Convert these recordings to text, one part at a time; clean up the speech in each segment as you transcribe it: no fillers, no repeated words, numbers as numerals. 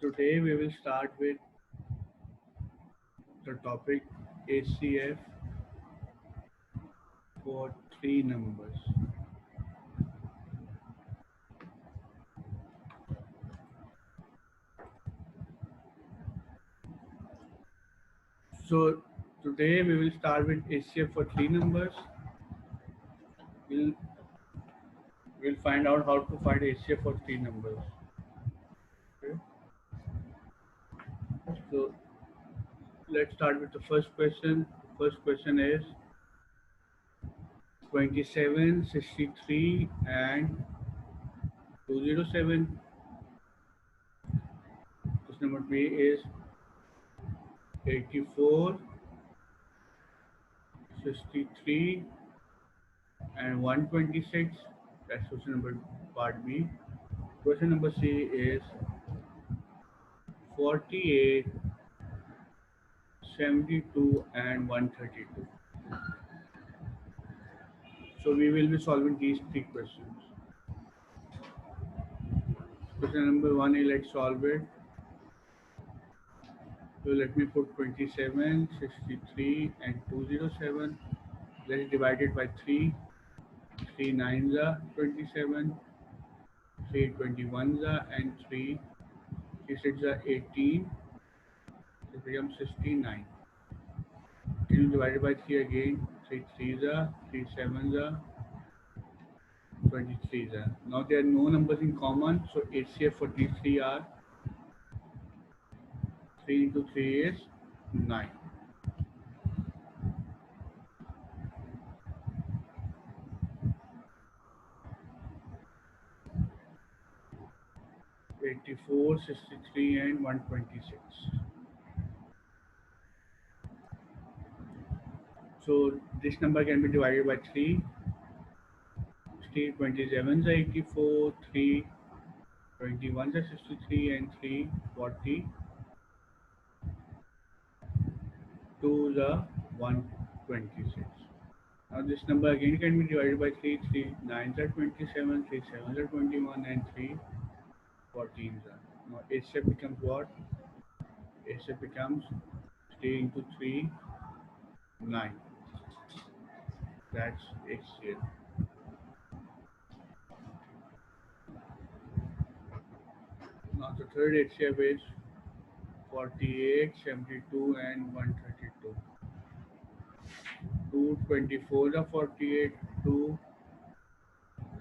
Today we will start with the topic HCF for three numbers. So today we will start with HCF for three numbers. We'll, we'll find out how to find HCF for three numbers. Okay. So let's start with the first question. First question is 27, 63 and 207. Question number B is 84, 63 and 126. That's question number part B. Question number C is 48, 72 and 132. So we will be solving these three questions. Question number 1 is let's solve it. So let me put 27, 63 and 207. Let's divide it by 3. 3 9s are 27, 3 21s are and 3 6 are 18. It becomes 69. You divide it by 3 again. 3 3s are, 3 7s are, 23 are. Now there are no numbers in common, so HCF for these three are 3 into 3 is 9. Eighty-four, 63 and 126. So this number can be divided by 3. 3 27s are 84, 3 21s are 63 and 3 40. 2 are 126. Now this number again can be divided by 3. 3 9s are 27, 3 7s are 21 and 3 14s are. Now HCF becomes what? HCF becomes 3 into 3, 9. That's HCF. Now the third HCF is 48, 72 and 132. 2 24 are 48, 2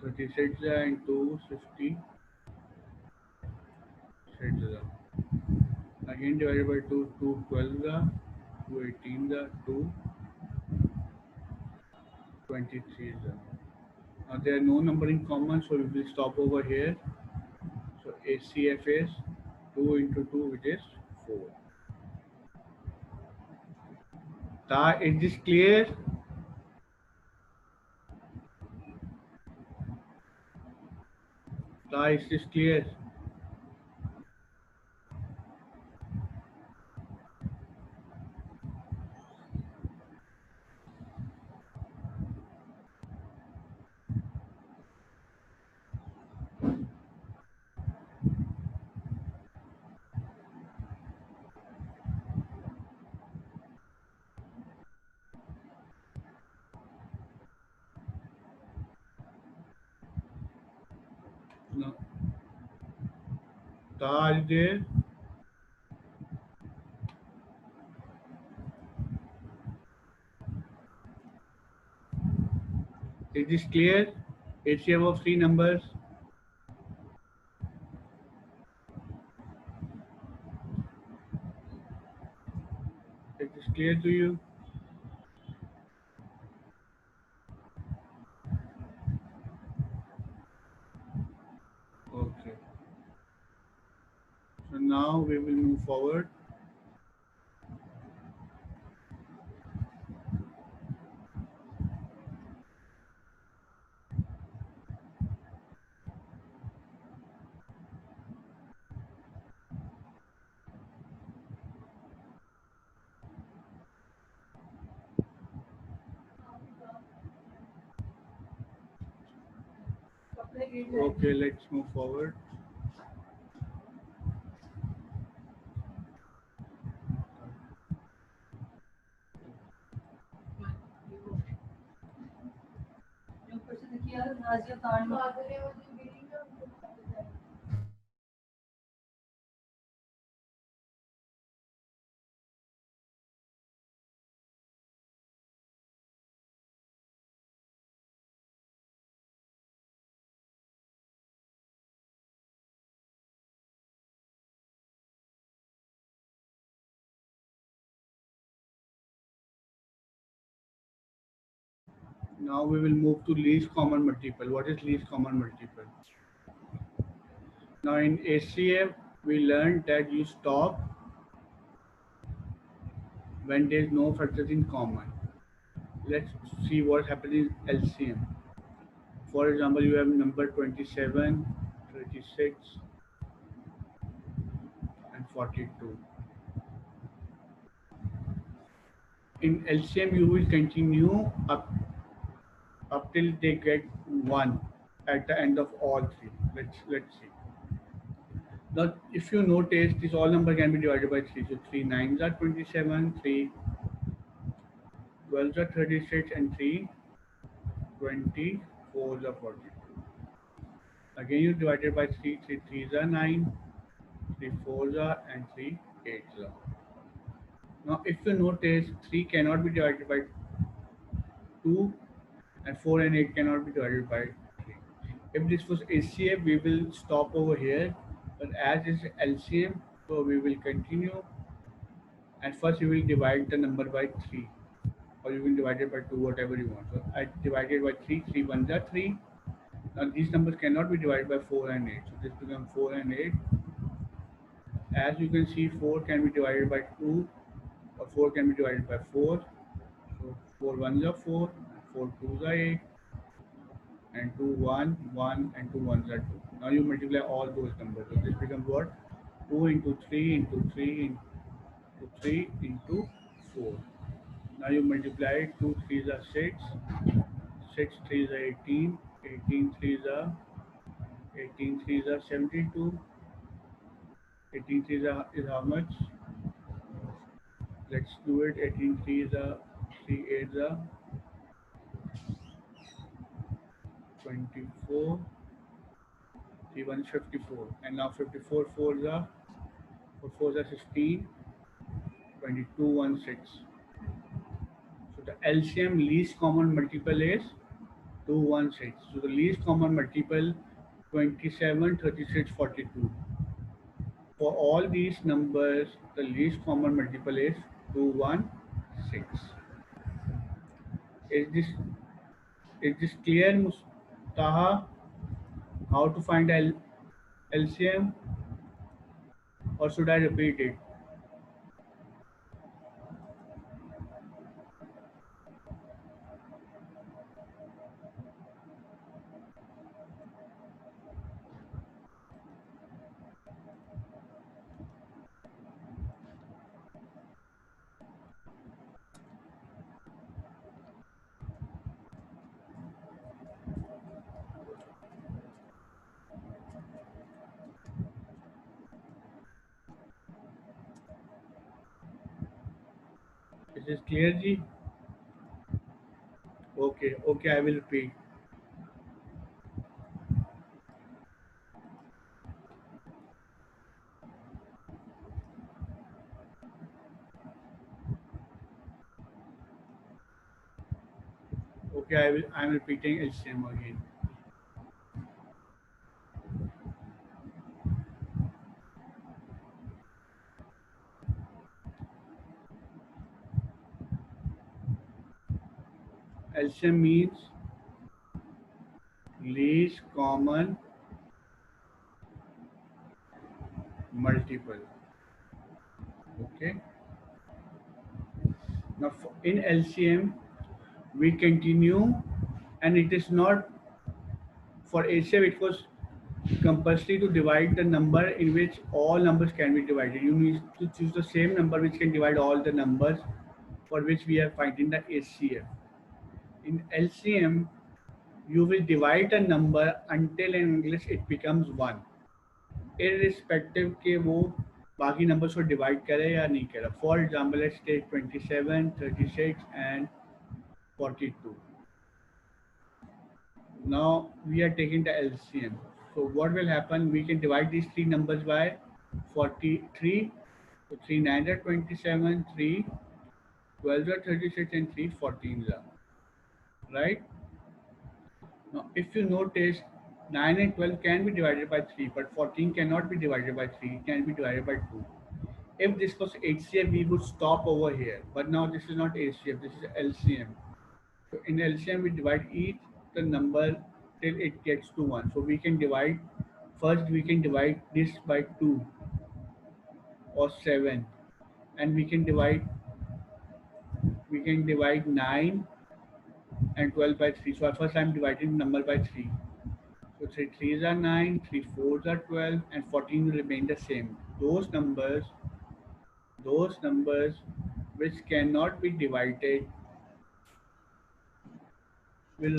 36 are and 2 50. Again divided by 2, 2 12 are, 2 18 are, 2 23 are. Now there are no number in common, so we will stop over here. So HCF is 2 into 2, which is 4. Is this clear? Is this clear? No. Is there? Is this clear? HCF of three numbers. Is this clear to you? Okay. So now we will move forward. Okay, let's move forward. Now we will move to least common multiple. What is least common multiple? Now in HCF, we learned that you stop when there is no factors in common. Let's see what happens in LCM. For example, you have number 27, 36, and 42. In LCM, you will continue up till they get 1 at the end of all three. Let's see. Now, if you notice, this all number can be divided by 3. So 3 9s are 27, 3 12s are 36, and 3 24s are 42. Again, you divide it by 3, 3 3s are 9, 3 4s are, and 3 8s are. Now, if you notice, 3 cannot be divided by 2, and 4 and 8 cannot be divided by 3. If this was HCF, we will stop over here, but as is LCM, so we will continue, and first you will divide the number by 3, or you can divide it by 2, whatever you want. So I divided by 3, 3 1s are 3. Now these numbers cannot be divided by 4 and 8, so this becomes 4 and 8. As you can see, 4 can be divided by 2, or 4 can be divided by 4. So 4 1s are 4, 4 2s are 8, and 2 1 1, and 2 1s are 2. Now you multiply all those numbers. So this becomes what? 2 into 3 into 3 into 3 into 4. Now you multiply 2 3s are 6, 6 3s are 18, 18 3s are 18 3s are 72, 18 3s are is how much? Let's do it. 18 3s are 3 8s are 24, 3 1 is 54, and now 54 4s are 4 4s are 16, 22 1 6. So the LCM least common multiple is 216. So the least common multiple 27, 36, 42. For all these numbers, the least common multiple is 216. Is this clear, Mustaha? How to find LCM, or should I repeat it? Is this clear, Ji? Okay, I will repeat. Okay, I'm repeating LCM again. LCM means least common multiple. Okay. Now in LCM, we continue, and it is not for HCF. It was compulsory to divide the number in which all numbers can be divided. You need to choose the same number which can divide all the numbers for which we are finding the HCF. In LCM, you will divide a number until in English it becomes 1, irrespective के वो बाकी numbers को divide करे या नहीं करे. For example, let's take 27, 36, and 42. Now we are taking the LCM. So what will happen? We can divide these three numbers by 43. So 3 9 are 27, 3 12 are 36, and 3 14 are. Right? Now if you notice, 9 and 12 can be divided by 3, but 14 cannot be divided by 3, it can be divided by 2. If this was HCF, we would stop over here. But now this is not HCF, this is LCM. So in LCM, we divide each the number till it gets to 1. So we can divide, first we can divide this by 2 or 7. And we can divide 9 and 12 by 3. So at first I'm dividing the number by 3. So 3 3s are 9, 3 4s are 12, and 14 will remain the same. Those numbers which cannot be divided will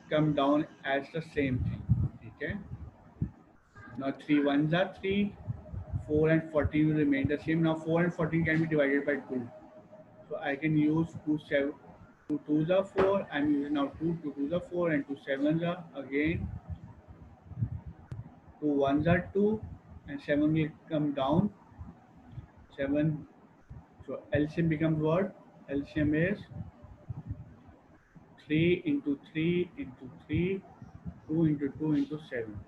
come down as the same thing. Okay. Now 3 ones are 3, 4 and 14 will remain the same. Now 4 and 14 can be divided by 2. So I can use 2 twos are 4. I'm using now 2 twos are 4, and 2 sevens are again 2 ones are 2, and 7 will come down. 7. So LCM becomes what? LCM is 3 into 3 into 3, 2 into 2 into 7.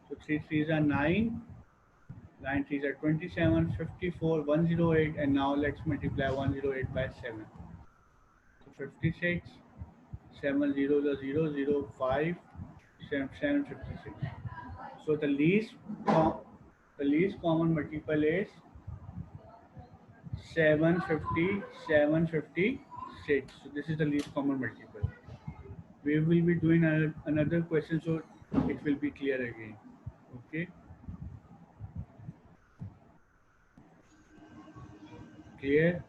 So 3 threes are 9, 9 threes are 27, 54, 108, and now let's multiply 108 by 7. So 56, 7 zeros are 0, 0, 5, 7, 756. So the least common multiple is 750, 756. So this is the least common multiple. We will be doing another question, so it will be clear again. Okay, clear?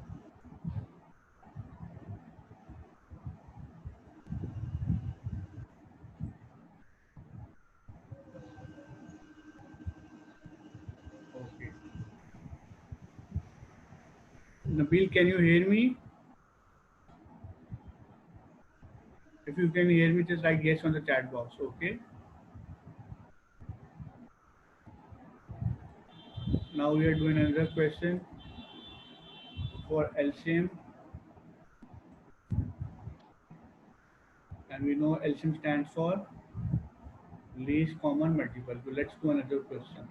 Okay. Nabil, can you hear me? If you can hear me, just write yes on the chat box. Okay. Now we are doing another question for LCM, and we know LCM stands for least common multiple. So let's do another question.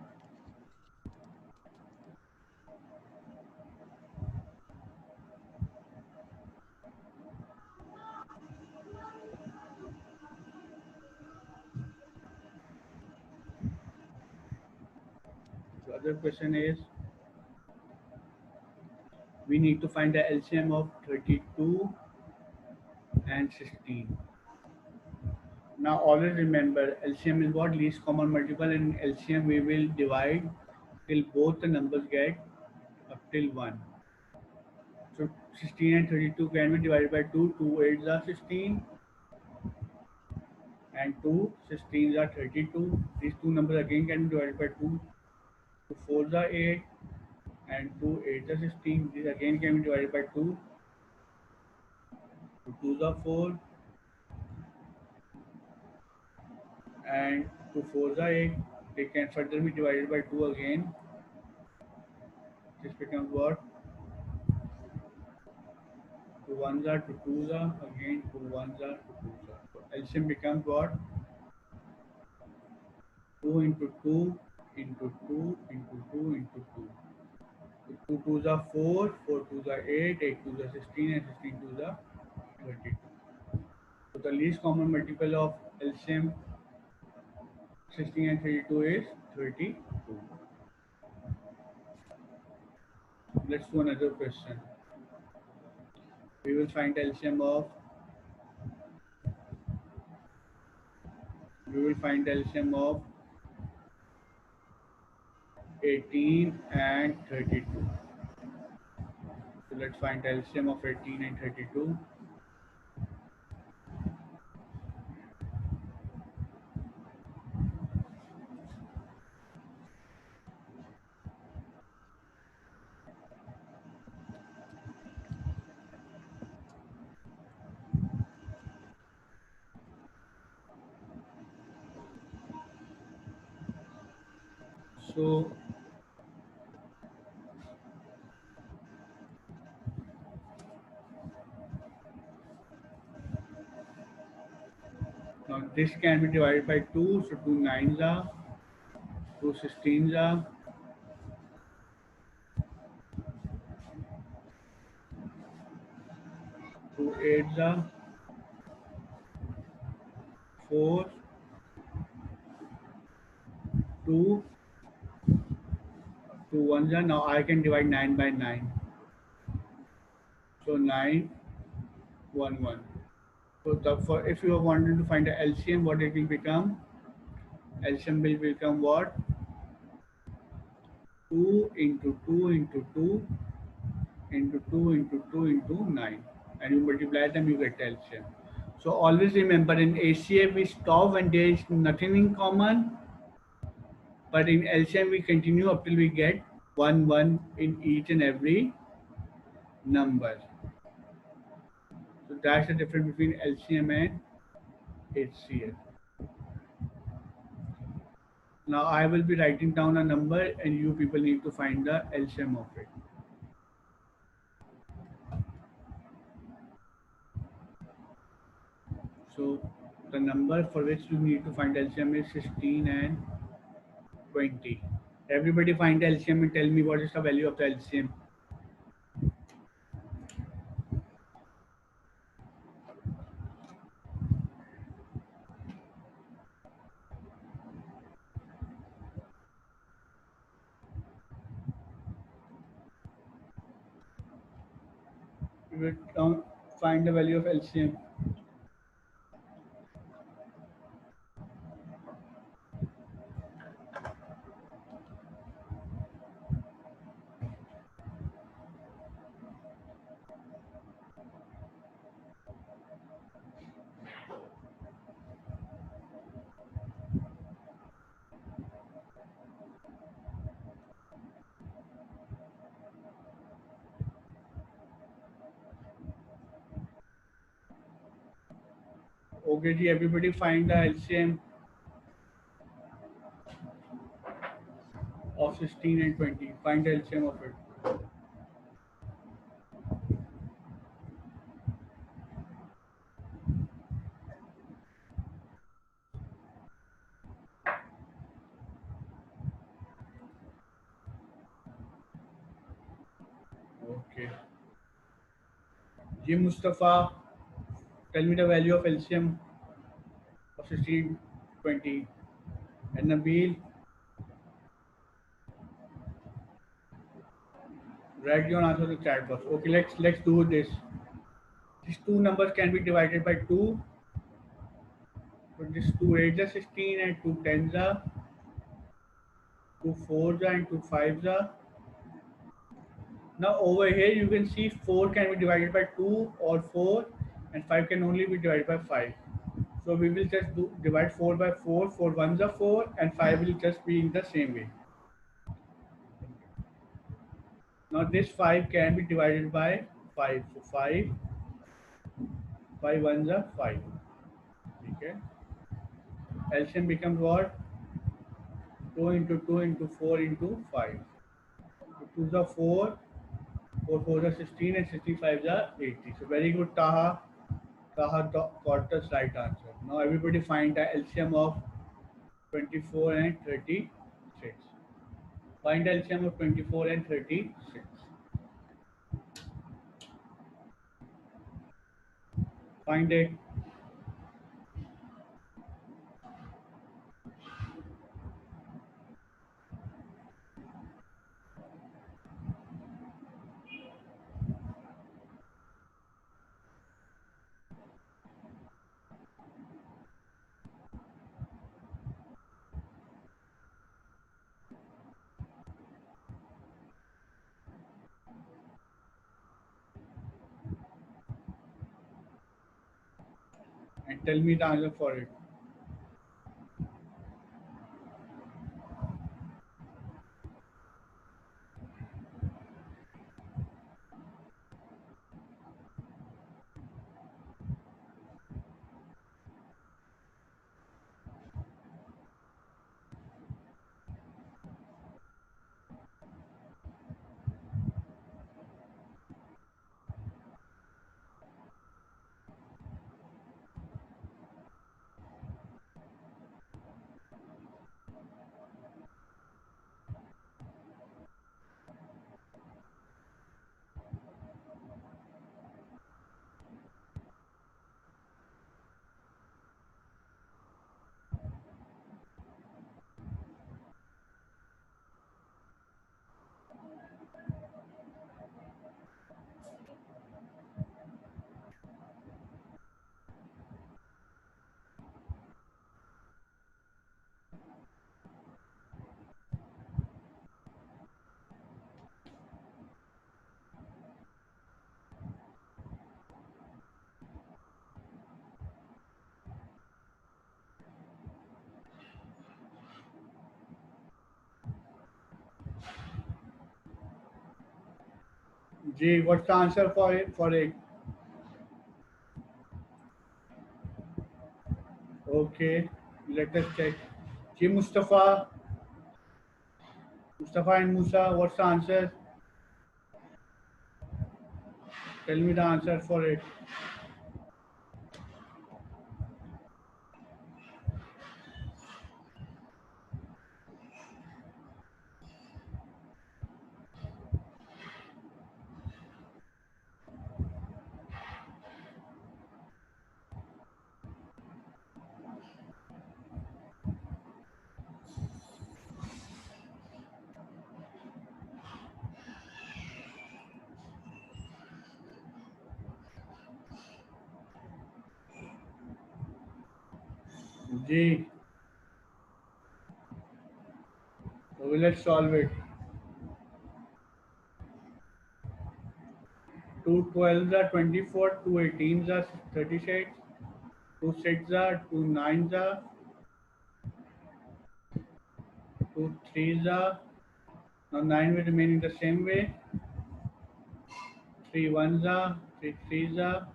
The other question is, we need to find the LCM of 32 and 16. Now always remember, LCM is what? Least common multiple. In LCM we will divide till both the numbers get up till 1. So 16 and 32 can be divided by 2. 2 8s are 16, and 2 16s are 32. These two numbers again can be divided by 2. 2 4s are 8, and 2 8s are 16. These again can be divided by 2. 2 2s are 4, and 2 4s are 8. They can further be divided by 2 again. This becomes what? 2 ones are, 2 twos are, again 2 ones are, 2 twos are. So LCM becomes what? 2 into 2 into 2 into 2 into 2. So 2 twos are 4, 4 twos are 8, 8 twos are 16, and 16 twos are 32. So the least common multiple of LCM 16 and 32 is 32. Let's do another question. We will find LCM of we will find LCM of 18 and 32. So let's find LCM of 18 and 32. So now this can be divided by 2. So 2 nines are, 2 16s are, 2 8s are, 4, 2, 2 ones are. Now I can divide 9 by 9. So 9, 1, 1. So for if you are wanting to find the LCM, what it will become? LCM will become what? 2 into 2 into 2 into 2 into 2 into 9. And you multiply them, you get LCM. So always remember, in ACA we stop when there is nothing in common, but in LCM we continue up till we get 1 1 in each and every number. So that's the difference between LCM and HCF. Now I will be writing down a number and you people need to find the LCM of it. So the number for which you need to find LCM is 16 and 20. Everybody find the LCM and tell me what is the value of the LCM. You will find the value of LCM. Okay, ji, everybody find the LCM of 16 and 20. Find the LCM of it. Okay. Ji Mustafa, tell me the value of LCM of 16, 20. And Nabil, write your answer to the chat box. Okay, let's do this. These two numbers can be divided by 2. So this 2 8s are 16 and 2 10s are, 2 4s are and 2 5s are. Now over here you can see 4 can be divided by 2 or 4 and 5 can only be divided by 5. So we will just divide 4 by 4, 4 ones are 4 and 5 will just be in the same way. Now this 5 can be divided by 5. So 5 ones are 5. Okay. LCM becomes what? 2 into 2 into 4 into 5. So 2s are 4, 4 4s are 16 and 65s are 80. So very good, Taha. Taha got the right answer. Now everybody find the LCM of 24 and 36. Find the LCM of 24 and 36. Find it. And tell me the answer for it. G, what's the answer for it? Okay, let us check. G, Mustafa and Musa, what's the answer? Tell me the answer for it. G, okay, let's solve it. 2 12s are 24, 2 18s are 36, 2 6s are 2 9s are 2 3s are. Now 9 will remain in the same way. 3 1s are 3 3s are.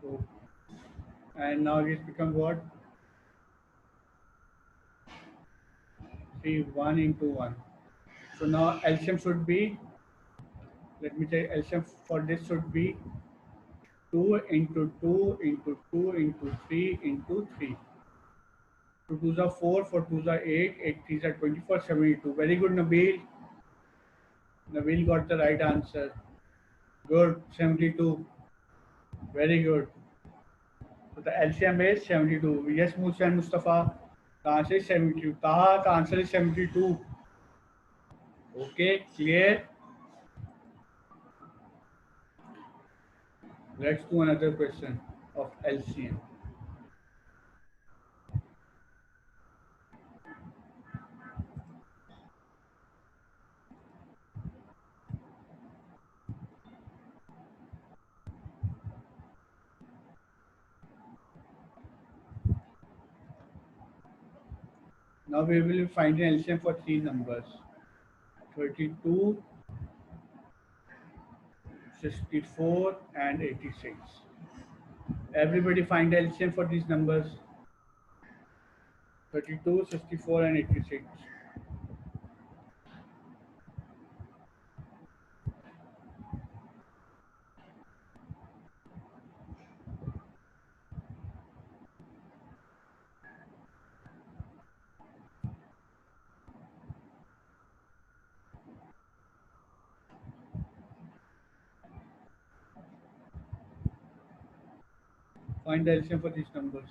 So, and now it becomes what? 3 1 into 1. So now LCM should be, let me say LCM for this should be 2 into 2 into 2 into 3 into 3. 2 2s are 4, 4 2s are 8, 8 3s are 24, 72. Very good, Nabil. Nabil got the right answer. Good, 72. Very good. So the LCM is 72. Yes, Musa and Mustafa. The answer is 72. Taha, the answer is 72. Okay, clear? Let's do another question of LCM. Now we will find an LCM for three numbers: 32, 64, and 86. Everybody find LCM for these numbers: 32, 64, and 86. Find the LCM for these numbers.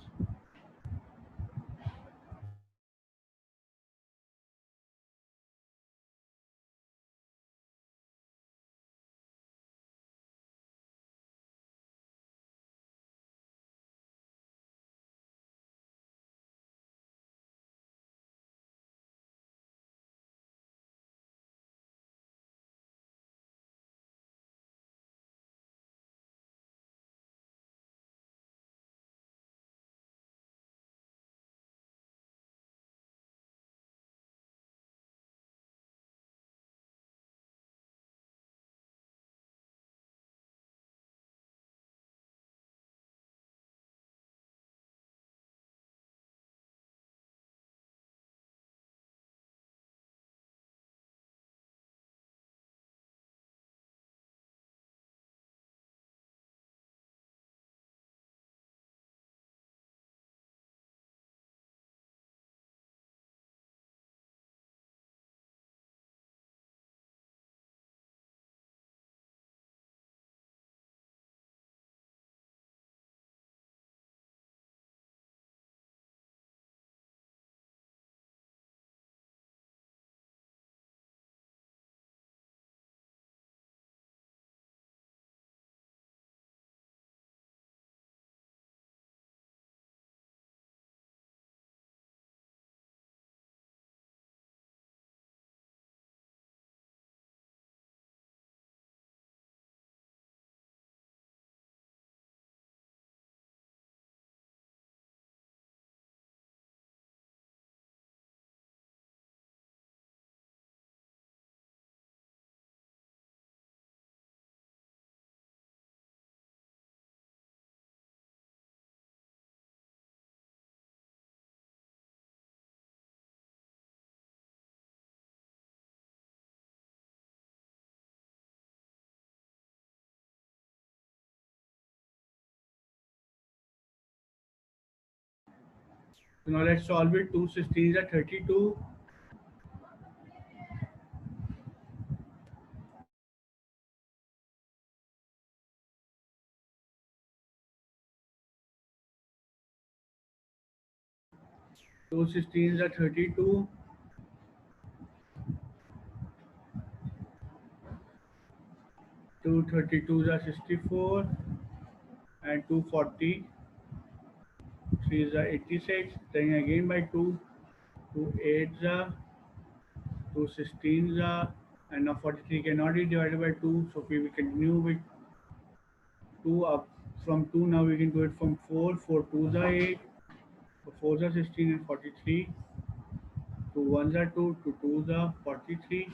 So now let's solve it. 2 16s are 32. 2 16s are 32. 2 32s are 64. And 240. 3s are 86. Then again by 2. 2 8s are 2 16s are. And now 43 cannot be divided by 2. So we will continue with 2 up. From 2 now we can do it from 4. 4 2s are 8. So 4s are 16 and 43. 2 1s are 2. 2 2s are 43.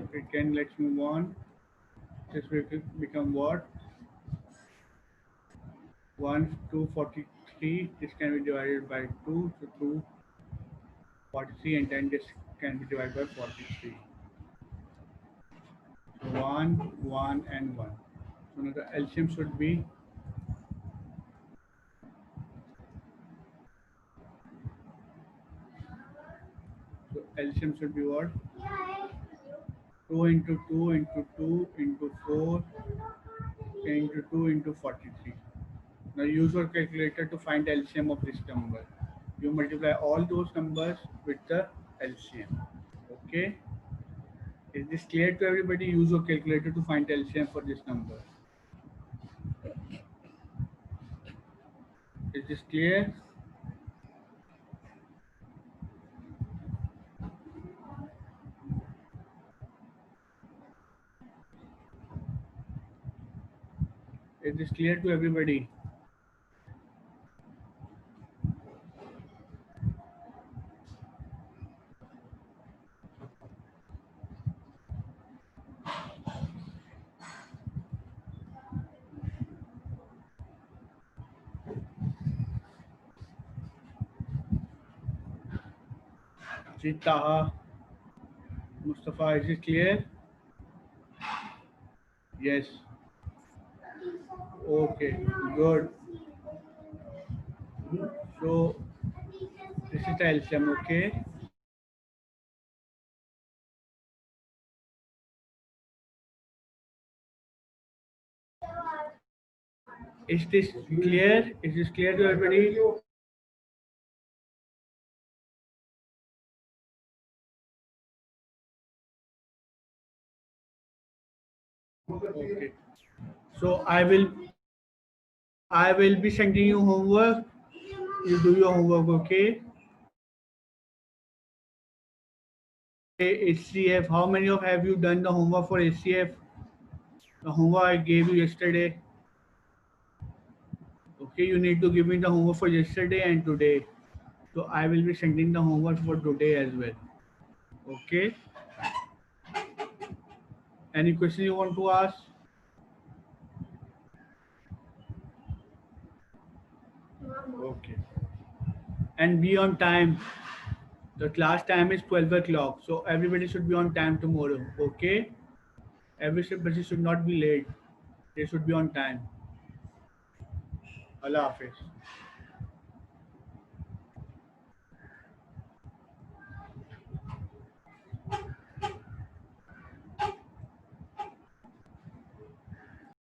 Okay, 10. Let's move on. This will become what? 1 2 43. This can be divided by 2. So 2 43 and 10 this can be divided by 43. So 1 1 and 1. So now the LCM should be, so LCM should be what? 2 into 2 into 2 into 4 into 2 into 43. Now use your calculator to find LCM of this number. You multiply all those numbers with the LCM. Okay. Is this clear to everybody? Use your calculator to find LCM for this number. Is this clear? Is this clear to everybody? Taha, Mustafa, is it clear? Yes. Okay, good. So this is the LCM, okay? Is this clear? Is this clear to everybody? Okay. So I will be sending you homework. You do your homework, okay? HCF. How many of have you done the homework for HCF? The homework I gave you yesterday. Okay, you need to give me the homework for yesterday and today. So I will be sending the homework for today as well. Okay. Any question you want to ask? Okay. And be on time. The class time is 12 o'clock. So everybody should be on time tomorrow. Okay. Everybody should not be late. They should be on time. Allah Hafiz.